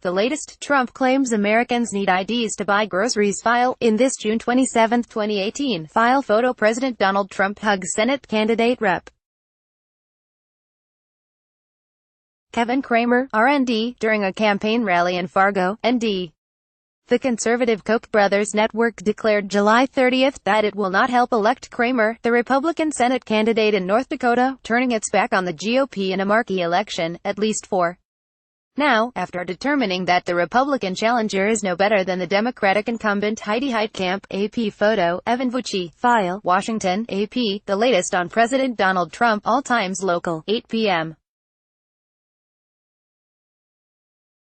The latest, Trump claims Americans need IDs to buy groceries file. In this June 27, 2018, file photo, President Donald Trump hugs Senate candidate Rep. Kevin Cramer, RND, during a campaign rally in Fargo, ND. The conservative Koch brothers network declared July 30 that it will not help elect Cramer, the Republican Senate candidate in North Dakota, turning its back on the GOP in a marquee election, at least for now, after determining that the Republican challenger is no better than the Democratic incumbent Heidi Heitkamp. AP photo, Evan Vucci, file, Washington, AP, the latest on President Donald Trump, all times local, 8 p.m.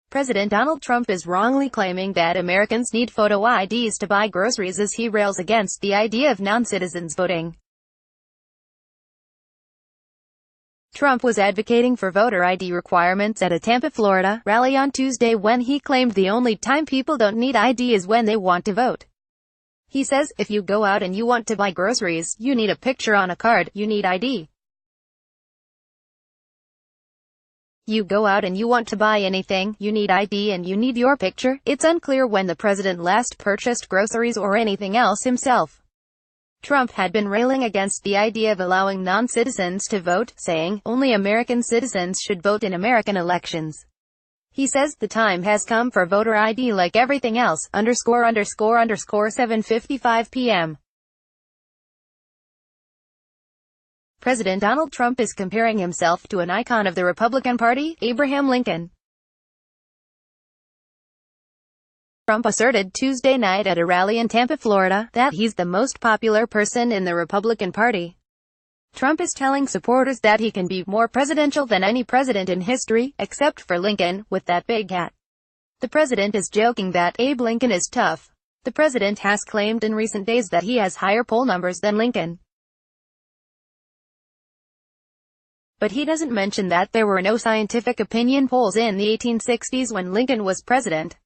President Donald Trump is wrongly claiming that Americans need photo IDs to buy groceries as he rails against the idea of non-citizens voting. Trump was advocating for voter ID requirements at a Tampa, Florida, rally on Tuesday when he claimed the only time people don't need ID is when they want to vote. He says, if you go out and you want to buy groceries, you need a picture on a card, you need ID. You go out and you want to buy anything, you need ID and you need your picture. It's unclear when the president last purchased groceries or anything else himself. Trump had been railing against the idea of allowing non-citizens to vote, saying, only American citizens should vote in American elections. He says, the time has come for voter ID like everything else, ____7:55 p.m. President Donald Trump is comparing himself to an icon of the Republican Party, Abraham Lincoln. Trump asserted Tuesday night at a rally in Tampa, Florida, that he's the most popular person in the Republican Party. Trump is telling supporters that he can be more presidential than any president in history, except for Lincoln, with that big hat. The president is joking that Abe Lincoln is tough. The president has claimed in recent days that he has higher poll numbers than Lincoln. But he doesn't mention that there were no scientific opinion polls in the 1860s when Lincoln was president.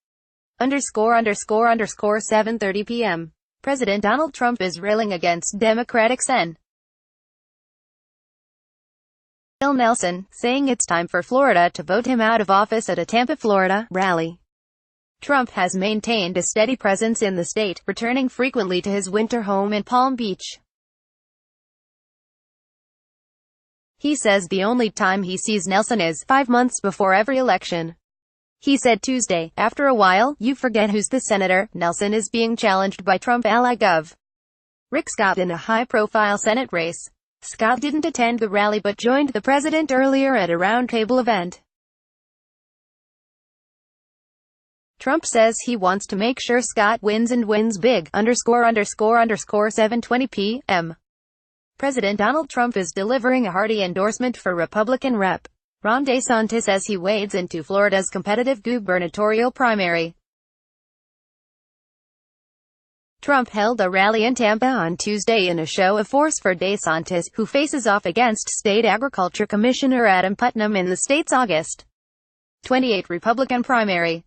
____7:30 p.m. President Donald Trump is railing against Democratic Sen. Bill Nelson, saying it's time for Florida to vote him out of office at a Tampa, Florida, rally. Trump has maintained a steady presence in the state, returning frequently to his winter home in Palm Beach. He says the only time he sees Nelson is 5 months before every election. He said Tuesday, after a while, you forget who's the senator. Nelson is being challenged by Trump ally Gov. Rick Scott in a high-profile Senate race. Scott didn't attend the rally but joined the president earlier at a roundtable event. Trump says he wants to make sure Scott wins and wins big, ____7:20 p.m. President Donald Trump is delivering a hearty endorsement for Republican Rep. Ron DeSantis as he wades into Florida's competitive gubernatorial primary. Trump held a rally in Tampa on Tuesday in a show of force for DeSantis, who faces off against State Agriculture Commissioner Adam Putnam in the state's August 28 Republican primary.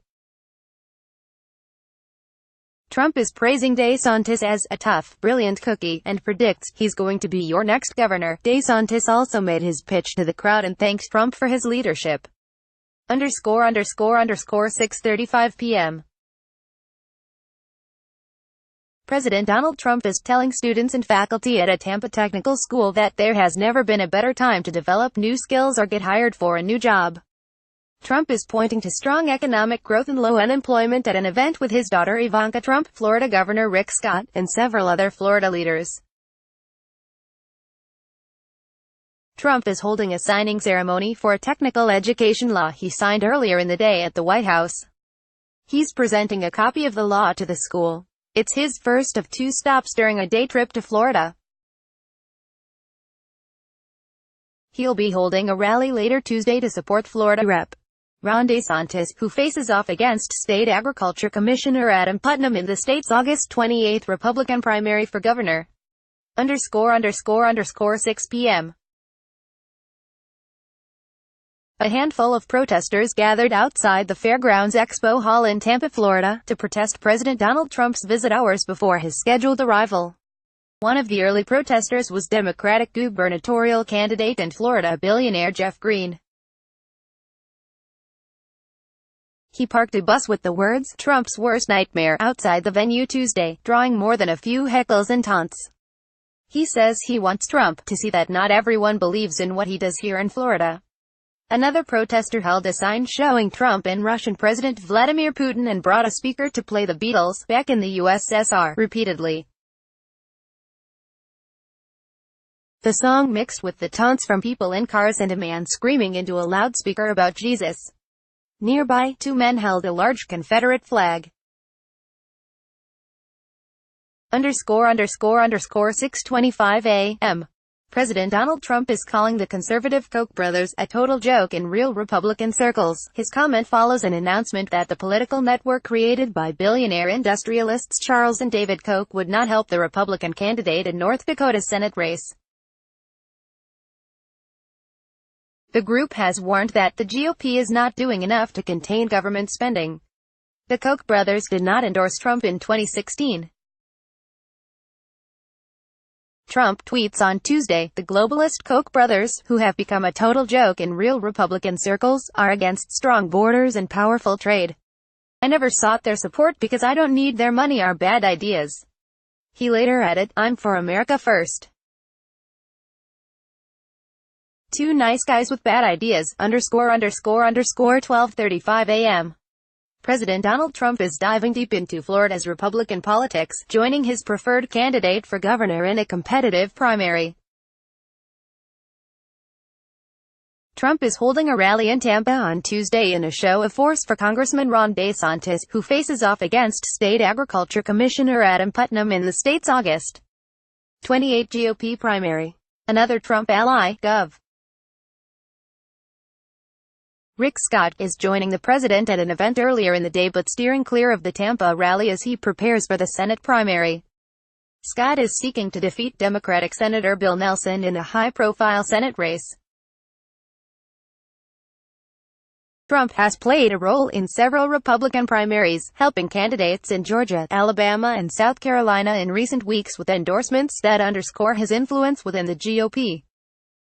Trump is praising DeSantis as a tough, brilliant cookie, and predicts he's going to be your next governor. DeSantis also made his pitch to the crowd and thanked Trump for his leadership. ____6:35 p.m. President Donald Trump is telling students and faculty at a Tampa technical school that there has never been a better time to develop new skills or get hired for a new job. Trump is pointing to strong economic growth and low unemployment at an event with his daughter Ivanka Trump, Florida Governor Rick Scott, and several other Florida leaders. Trump is holding a signing ceremony for a technical education law he signed earlier in the day at the White House. He's presenting a copy of the law to the school. It's his first of 2 stops during a day trip to Florida. He'll be holding a rally later Tuesday to support Florida Rep. Ron DeSantis, who faces off against State Agriculture Commissioner Adam Putnam in the state's August 28 Republican primary for governor. ____6 p.m. A handful of protesters gathered outside the Fairgrounds Expo Hall in Tampa, Florida, to protest President Donald Trump's visit hours before his scheduled arrival. One of the early protesters was Democratic gubernatorial candidate and Florida billionaire Jeff Green. He parked a bus with the words, "Trump's worst nightmare," outside the venue Tuesday, drawing more than a few heckles and taunts. He says he wants Trump to see that not everyone believes in what he does here in Florida. Another protester held a sign showing Trump and Russian President Vladimir Putin and brought a speaker to play the Beatles, "Back in the USSR," repeatedly. The song mixed with the taunts from people in cars and a man screaming into a loudspeaker about Jesus. Nearby, two men held a large Confederate flag. ___6:25 a.m. President Donald Trump is calling the conservative Koch brothers a total joke in real Republican circles. His comment follows an announcement that the political network created by billionaire industrialists Charles and David Koch would not help the Republican candidate in North Dakota's Senate race. The group has warned that the GOP is not doing enough to contain government spending. The Koch brothers did not endorse Trump in 2016. Trump tweets on Tuesday, "The globalist Koch brothers, who have become a total joke in real Republican circles, are against strong borders and powerful trade. I never sought their support because I don't need their money or bad ideas." He later added, "I'm for America first. Two nice guys with bad ideas, ____12:35 a.m. President Donald Trump is diving deep into Florida's Republican politics, joining his preferred candidate for governor in a competitive primary. Trump is holding a rally in Tampa on Tuesday in a show of force for Congressman Ron DeSantis, who faces off against State Agriculture Commissioner Adam Putnam in the state's August 28 GOP primary. Another Trump ally, Gov. Rick Scott, is joining the president at an event earlier in the day but steering clear of the Tampa rally as he prepares for the Senate primary. Scott is seeking to defeat Democratic Senator Bill Nelson in a high-profile Senate race. Trump has played a role in several Republican primaries, helping candidates in Georgia, Alabama, and South Carolina in recent weeks with endorsements that underscore his influence within the GOP.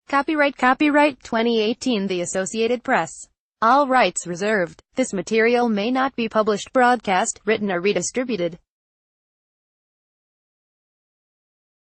Copyright 2018 The Associated Press. All rights reserved. This material may not be published, broadcast, written or redistributed.